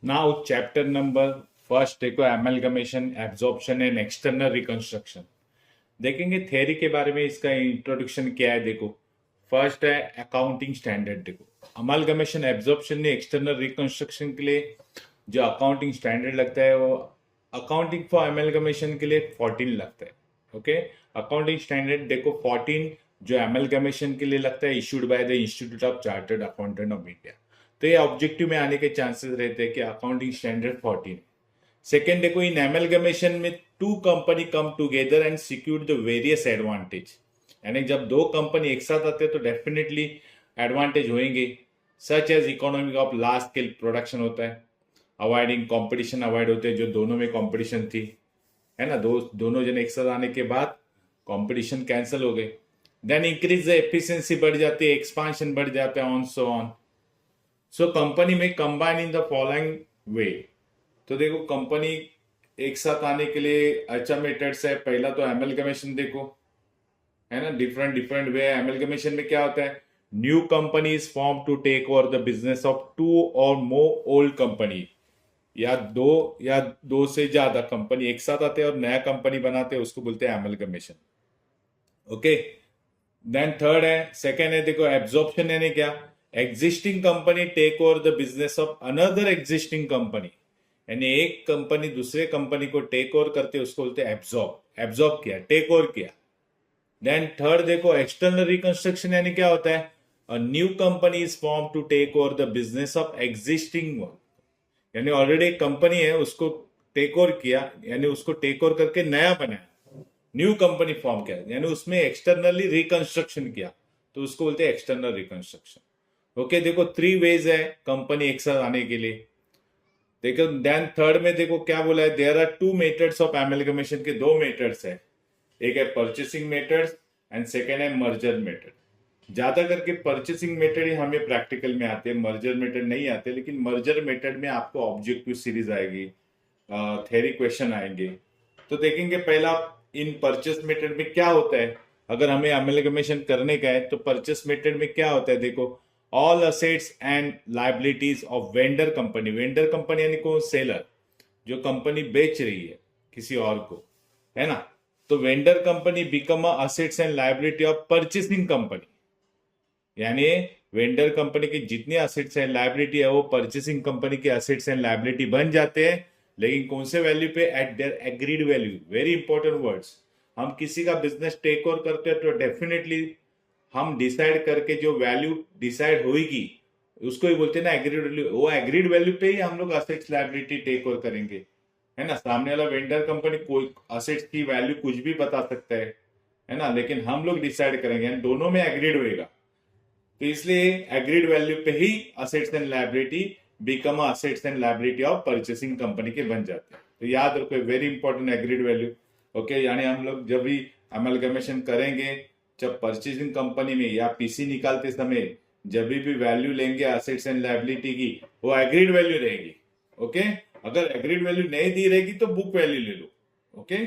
Now, chapter number first देखो amalgamation, absorption and external reconstruction. देखेंगे theory के बारे में, इसका इंट्रोडक्शन क्या है। देखो फर्स्ट है अकाउंटिंग स्टैंडर्ड। देखो अमालगमेशन, एब्जॉर्प्शन ने एक्सटर्नल रिकंस्ट्रक्शन के लिए जो अकाउंटिंग स्टैंडर्ड लगता है वो अकाउंटिंग फॉर अमालगमेशन के लिए 14 लगता है। ओके, अकाउंटिंग स्टैंडर्ड देखो 14 जो अमालगमेशन के लिए लगता है, issued by the institute of chartered accountant of India. तो ये ऑब्जेक्टिव में आने के चांसेस रहते हैं कि अकाउंटिंग स्टैंडर्ड 14। सेकेंड देखो इन एमलगमेशन में two company come together and secure the various advantage. यानी जब दो कंपनी एक साथ आते हैं तो डेफिनेटली एडवांटेज होंगे, such as economy of large scale production होता है, अवॉइडिंग कंपटीशन अवॉइड होते हैं जो दोनों में कंपटीशन थी, है ना। दोनों जन एक साथ आने के बाद कंपटीशन कैंसिल हो गए। देन इंक्रीज द एफिशिएंसी बढ़ जाती है, एक्सपांशन बढ़ जाता है, on so on. So company में combine in the following way. तो देखो कंपनी एक साथ आने के लिए अच्छा मेथड्स है। पहला तो एमलगमेशन देखो, है ना, डिफरेंट डिफरेंट वे है। एमलगमेशन में क्या होता है, new company is form to take over the business of two और मोर ओल्ड कंपनी, या दो से ज्यादा कंपनी एक साथ आते हैं और नया कंपनी बनाते हैं, उसको बोलते हैं एमलगमेशन। ओके, देन थर्ड है, सेकेंड है देखो एब्जॉर्प्शन, यानी क्या, existing company take over the business of another existing company, यानी एक कंपनी दूसरे कंपनी को टेक ओवर करते उसको बोलते हैं एब्जॉर्ब। एब्जॉर्ब किया, टेक ओवर किया। देन थर्ड देखो एक्सटर्नल रिकंस्ट्रक्शन, यानी क्या होता है, a new company is form to take over the business of existing one, यानी ऑलरेडी एक कंपनी है उसको टेक ओवर किया, यानी उसको टेक ओवर करके नया बनाया, न्यू कंपनी फॉर्म किया, यानी उसमें एक्सटर्नली रिकंस्ट्रक्शन किया, तो उसको बोलते हैं एक्सटर्नल रिकंस्ट्रक्शन। ओके, देखो 3 वेज है कंपनी एक साथ आने के लिए। देखो देन थर्ड में देखो क्या बोला है, there are 2 methods of amalgamation के 2 मेथड्स है, एक है परचेसिंग मेथड्स एंड सेकेंड है मर्जर मेथड। ज्यादा करके परचेसिंग मेथड ही हमें प्रैक्टिकल में आते हैं, मर्जर मेथड नहीं आते, लेकिन मर्जर मेथड में आपको ऑब्जेक्टिव सीरीज आएगी, थ्योरी क्वेश्चन आएंगे। तो देखेंगे पहला इन परचेस मेथड में क्या होता है। अगर हमें अमेलगमेशन करने का है तो परचेस मेथड में क्या होता है, देखो all assets and liabilities of vendor company. Vendor company यानी कौन, सेलर, जो कंपनी बेच रही है किसी और को, है ना। तो vendor company become assets and liability of purchasing company, यानी वेंडर कंपनी की जितनी असेट्स एंड लाइबिलिटी है वो परचेसिंग कंपनी के असेट्स एंड लाइबिलिटी बन जाते हैं, लेकिन कौन से वैल्यू पे, eight there agreed value. Very important words. हम किसी का बिजनेस टेक ओवर करते हैं तो डेफिनेटली हम डिसाइड करके जो वैल्यू डिसाइड होगी उसको ही बोलते हैं ना एग्रीड वैल्यू। वो एग्रीड वैल्यू पे ही हम लोग असेट्स लाइबिलिटी टेक ओवर करेंगे, है ना। सामने वाला वेंडर कंपनी कोई असेट्स की वैल्यू कुछ भी बता सकता है ना, लेकिन हम लोग डिसाइड करेंगे, दोनों में एग्रीड होएगा। तो इसलिए एग्रीड वैल्यू पे ही assets and liability become assets and liability of purchasing company के बन जाते हैं। तो याद रखो, very important agreed value. Okay, यानी हम लोग जब भी अमलगमेशन करेंगे, जब परचेसिंग कंपनी में या पीसी निकालते समय जब भी वैल्यू लेंगे असेट्स एंड लाइबिलिटी की, वो एग्रीड वैल्यू रहेगी। ओके, अगर एग्रीड वैल्यू नहीं दी रहेगी तो बुक वैल्यू ले लो। ओके,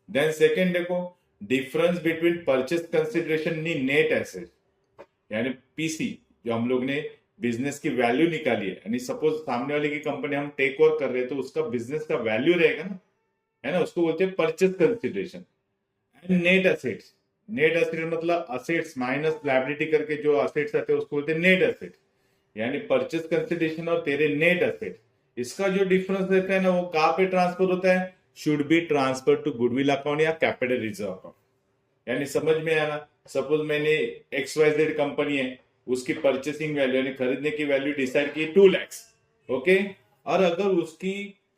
देन सेकेंड देखो डिफरेंस बिटवीन परचेस कंसिडरेशन नी नेट एसेट, यानी पीसी जो हम लोग ने बिजनेस की वैल्यू निकाली है, यानी सपोज सामने वाले की कंपनी हम टेक ओवर कर रहे हैं तो उसका बिजनेस का वैल्यू रहेगा ना, है ना, उसको बोलते हैं purchase consideration. And net assets, net asset मतलब असेट्स माइनस लायबिलिटी करके जो असेट्स आते हैं उसको बोलते हैं नेट एसेट, यानी परचेस कंसिडरेशन और तेरे नेट एसेट, इसका जो डिफरेंस रहता है ना वो कहां पे ट्रांसफर होता है, should be transfer to goodwill account या कैपिटल रिजर्व अकाउंट। यानी समझ में आया ना, सपोज मैंने XYZ कंपनी है, उसकी परचेसिंग वैल्यू यानी खरीदने की वैल्यू डिसाइड की 2 लाख। ओके, और अगर उसकी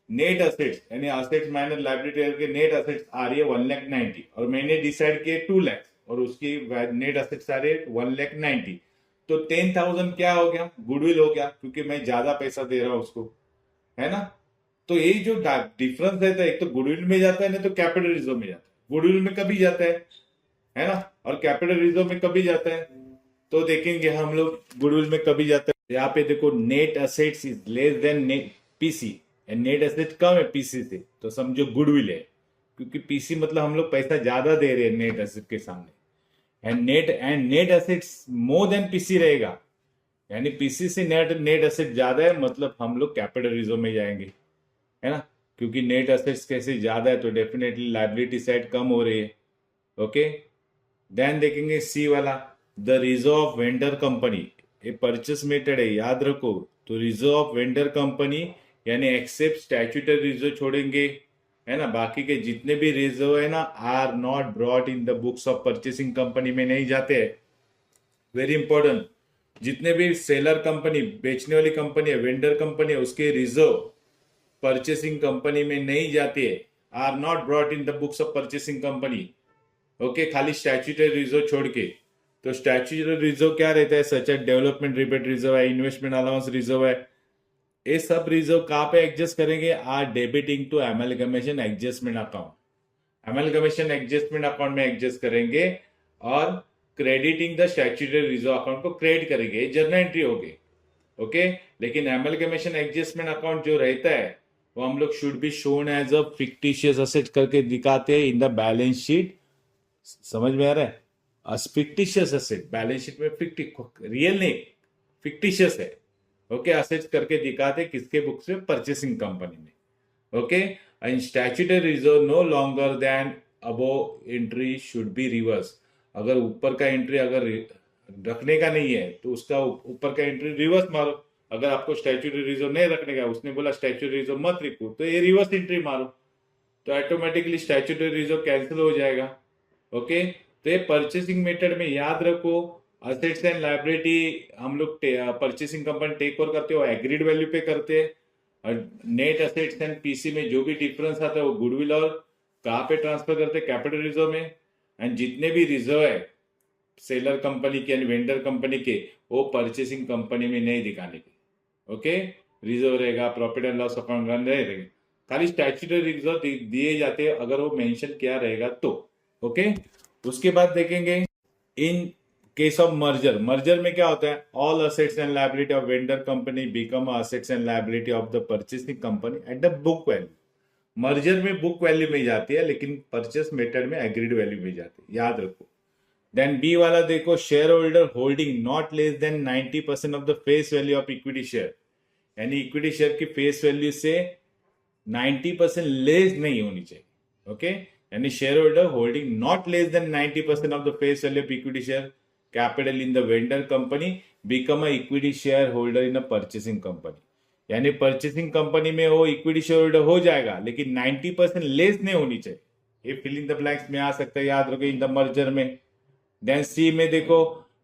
नेट असेट्स यानी असेट्स माइनस लायबिलिटी करके नेट असेट्स आ रही है 1,90,000 और मैंने डिसाइड किए 2 लाख और उसकी नेट असेट्स आ रही है 1,90,000, तो 10,000 क्या हो गया, गुडविल हो गया, क्योंकि मैं ज्यादा पैसा दे रहा हूं उसको, है ना। तो ये जो डिफरेंस रहता है, एक तो गुडविल में जाता है, नहीं तो कैपिटल रिजर्व में जाता है। गुडविल में कभी जाता है ना, और कैपिटल रिजर्व में कभी जाता है। तो देखेंगे हम लोग गुडविल में कभी जाता है। यहाँ पे देखो net assets is less than net PC, net asset कम है पीसी से, तो समझो गुडविल है, क्योंकि पीसी मतलब हम लोग पैसा ज्यादा दे रहे हैं नेट एसेट के सामने, and net assets more than PC रहेगा, यानी पीसी से नेट नेट एसेट ज्यादा है, मतलब हम लोग कैपिटल रिजर्व में जाएंगे, है ना, क्योंकि नेट एसेट्स कैसे ज्यादा है तो डेफिनेटली लाइबिलिटी साइड कम हो रही है। ओके, देन देखेंगे सी वाला, the reserve of vendor company, ये परचेस मेथड है, याद रखो। तो रिजर्व ऑफ वेंडर कंपनी यानी एक्सेप्ट स्टैट्यूटरी रिजर्व छोड़ेंगे, है ना, बाकी के जितने भी रिजर्व है ना are not brought in the books of purchasing company में नहीं जाते हैं। वेरी इंपॉर्टेंट, जितने भी सेलर कंपनी, बेचने वाली कंपनी है, वेंडर कंपनी है, उसके रिजर्व परचेसिंग कंपनी में नहीं जाती है, are not brought in the books of purchasing company. Okay, खाली स्टैट्यूटरी रिजर्व छोड़ के। तो स्टैट्यूटरी रिजर्व क्या रहता है, सच है डेवलपमेंट रिबेट रिजर्व है, इन्वेस्टमेंट अलाउंस रिजर्व है, ये सब रिजर्व कहाँ पे एडजस्ट करेंगे, are debiting to amalgamation adjustment account, amalgamation adjustment account में एडजस्ट करेंगे और crediting the statutory reserve account को क्रेडिट करेंगे, जर्नल एंट्री होगी। ओके, लेकिन एमलगमेशन एडजस्टमेंट अकाउंट जो रहता है वो हम लोग should be shown as a fictitious asset करके दिखाते हैं इन द बैलेंस शीट। समझ में आ रहा है, फिक्टिशियस असेट बैलेंस शीट में रियल नहीं, फिक्टिशियस है। ओके, असेट्स करके दिखाते किसके बुक्स में, परचेसिंग कंपनी में। Okay, and statutory reserve no longer than above entry should be reverse, अगर ऊपर का एंट्री अगर रखने का नहीं है तो उसका ऊपर का एंट्री रिवर्स मारो। अगर आपको स्टैट्यूटरी रिजर्व नहीं रखने का, उसने बोला स्टैट्यूटरी रिजर्व मत लिखो, तो ये रिवर्स एंट्री मारो, तो ऑटोमेटिकली स्टैट्यूटरी रिजर्व कैंसिल हो जाएगा। ओके, तो ये परचेसिंग मेथड में याद रखो, असेट्स एंड लायबिलिटी हम लोग परचेसिंग कंपनी टेक ओवर करते हो एग्रीड वैल्यू पे करते हैं, और नेट असेट्स एंड पीसी में जो भी डिफरेंस आता है वो गुडविल और कहाँ पे ट्रांसफर करते हैं, कैपिटल रिजर्व में। एंड जितने भी रिजर्व है सेलर कंपनी के यानी वेंडर कंपनी के, वो परचेसिंग कंपनी में नहीं दिखाने के। ओके, रिजर्व रहेगा, profit and loss account run रहेगा, खाली स्टैट्यूटरी रिजर्व दिए जाते हैं अगर वो मेंशन किया रहेगा तो। ओके, उसके बाद देखेंगे in case of merger, merger में क्या होता है, all assets and liability of vendor company become assets and liability of the purchasing company at the book value. Merger में बुक वैल्यू में जाती है, लेकिन परचेस मेथड में एग्रीड वैल्यू में जाती है, याद रखो। देन बी वाला देखो, share holder holding not less than 90% of the face value of equity share, यानी इक्विटी शेयर की फेस वैल्यू से 90% लेस नहीं होनी चाहिए। ओके, यानी share holder holding not less than 90% of the face value of equity share capital in the vendor company become a equity share holder in a purchasing company, यानी purchasing company में वो equity share holder हो जाएगा लेकिन 90% less नहीं होनी चाहिए। ये फिल इन द ब्लैंक्स में आ सकता है, याद रखो, इन द मर्जर में। देन सी में देखो,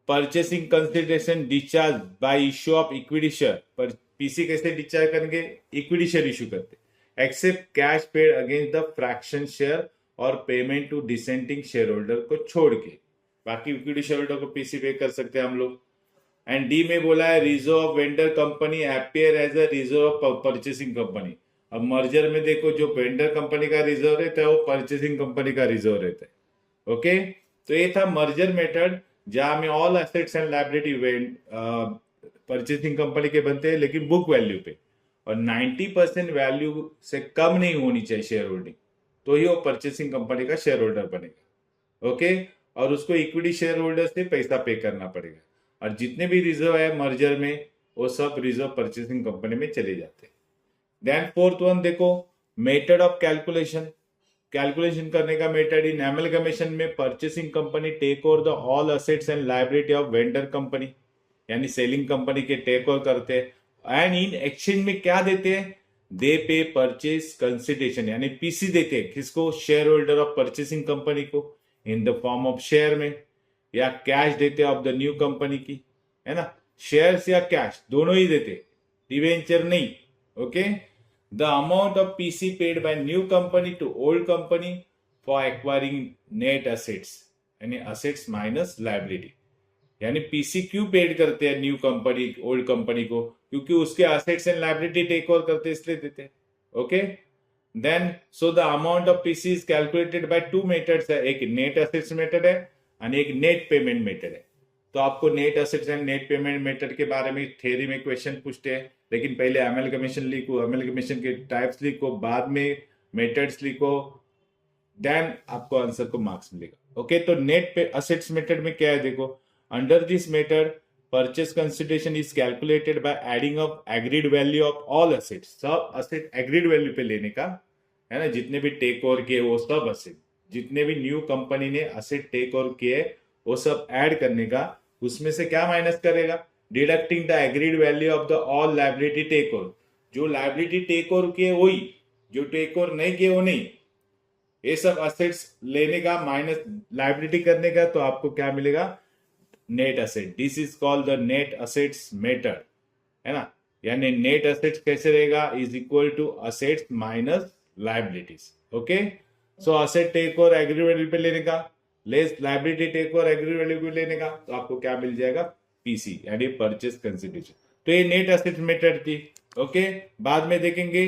purchasing consideration discharge by issue of equity share, पर पीसी कैसे डिस्चार्ज करेंगे, इक्विटी शेयर इश्यू करते, except cash paid against the fraction share और payment to dissenting share holder को छोड़ के, बाकी इक्विटी शेयर होल्डर को पीसी पे कर सकते हैं हम लोग। एंड डी में बोला है reserve of vendor company appear as a reserve of purchasing company. अब मर्जर में देखो, जो वेंडर कंपनी का रिजर्व रहता है वो परचेसिंग कंपनी का रिजर्व रहता है। ओके, तो ये था मर्जर मेथड, जहां में all assets and liability purchasing company के बनते हैं लेकिन बुक वैल्यू पे, और 90% वैल्यू से कम नहीं होनी चाहिए शेयर होल्डिंग, तो ही वो परचेसिंग कंपनी का शेयर होल्डर बनेगा। ओके, और उसको इक्विटी शेयर होल्डर से पैसा पे करना पड़ेगा, और जितने भी रिजर्व है मर्जर में वो सब रिजर्व परचेसिंग कंपनी में चले जाते हैं। देन फोर्थ वन देखो, मेथड ऑफ कैलकुलेशन, कैलकुलेशन करने का मेथड इन एमलगमेशन में purchasing company take over the all assets and liability of vendor company, यानी सेलिंग कंपनी के टेक ओवर करते हैं, एंड इन एक्सचेंज में क्या देते हैं, दे पे परचेस कंसिडरेशन, यानी पीसी देते हैं किसको, share holder of purchasing company को, in the form of share में, या कैश देते ऑफ द न्यू कंपनी की, है ना, शेयर्स या कैश दोनों ही देते, डिवेंचर नहीं। Okay, the amount of PC paid by new company to old company for acquiring net assets, यानी असेट्स माइनस लायबिलिटी, यानी पीसी क्यों पेड करते हैं न्यू कंपनी ओल्ड कंपनी को, क्योंकि उसके assets and liability take over करते इसलिए देते हैं। Okay, then so the amount of PC is calculated by two methods है, एक नेट असेट्स मेथड है और एक नेट पेमेंट मेथड है। तो आपको net assets and net payment method के बारे में थ्योरी में क्वेश्चन पूछते हैं, लेकिन पहले एमलगमेशन लिखो, एमलगमेशन के टाइप्स लिखो, बाद में मेथड्स लिखो, देन आपको आंसर को मार्क्स मिलेगा। ओके, तो नेट पे असेट्स मेथड में क्या है देखो, under this method purchase consideration is calculated by adding up agreed value of all assets, सब असेट एग्रीड वैल्यू पे लेने का है ना, जितने भी टेक ओवर किए वो सब असेट, जितने भी न्यू कंपनी ने असेट टेक ओवर किए वो सब ऐड करने का, उसमें से क्या माइनस करेगा, deducting the agreed value of the all liability take over, जो लायबिलिटी टेक ओवर किए वही, जो टेक ओवर नहीं किए वो नहीं, ये सब असेट्स लेने का माइनस लायबिलिटी करने का, तो आपको क्या मिलेगा, net asset. This is called the net assets method, है ना। यानी नेट असेट्स कैसे रहेगा, is equal to assets minus liabilities. Okay, so asset take over agreed value पे लेने का less liability take over agreed value पे लेने का, तो आपको क्या मिल जाएगा, पीसी यानी परचेस कंसिडरेशन। तो ये नेट असेट मेथड थी। ओके, बाद में देखेंगे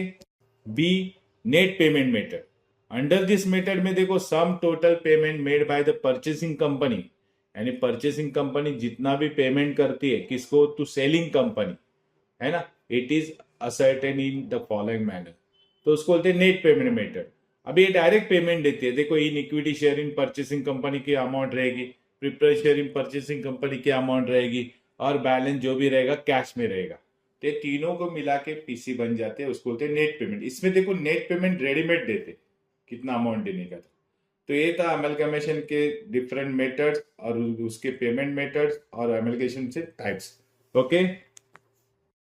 B net payment method. Under this method में देखो sum total payment made by the purchasing company, यानी परचेसिंग कंपनी जितना भी पेमेंट करती है किसको, टू सेलिंग कंपनी, है ना, it is ascertain in the following manner, तो उसको बोलते हैं नेट पेमेंट मेथड। अभी ये डायरेक्ट पेमेंट देती है, देखो in equity share in purchasing company की अमाउंट रहेगी, preference share in purchasing company की अमाउंट रहेगी, और बैलेंस जो भी रहेगा कैश में रहेगा, तो ये तीनों को मिला के पीसी बन जाते हैं, उसको बोलते हैं नेट पेमेंट। इसमें देखो नेट पेमेंट रेडीमेड देते कितना अमाउंट देने का। तो ये था अमेलगमेशन के डिफरेंट मेथड्स और उसके पेमेंट मेथड्स और अमेलगेशन से टाइप्स। ओके।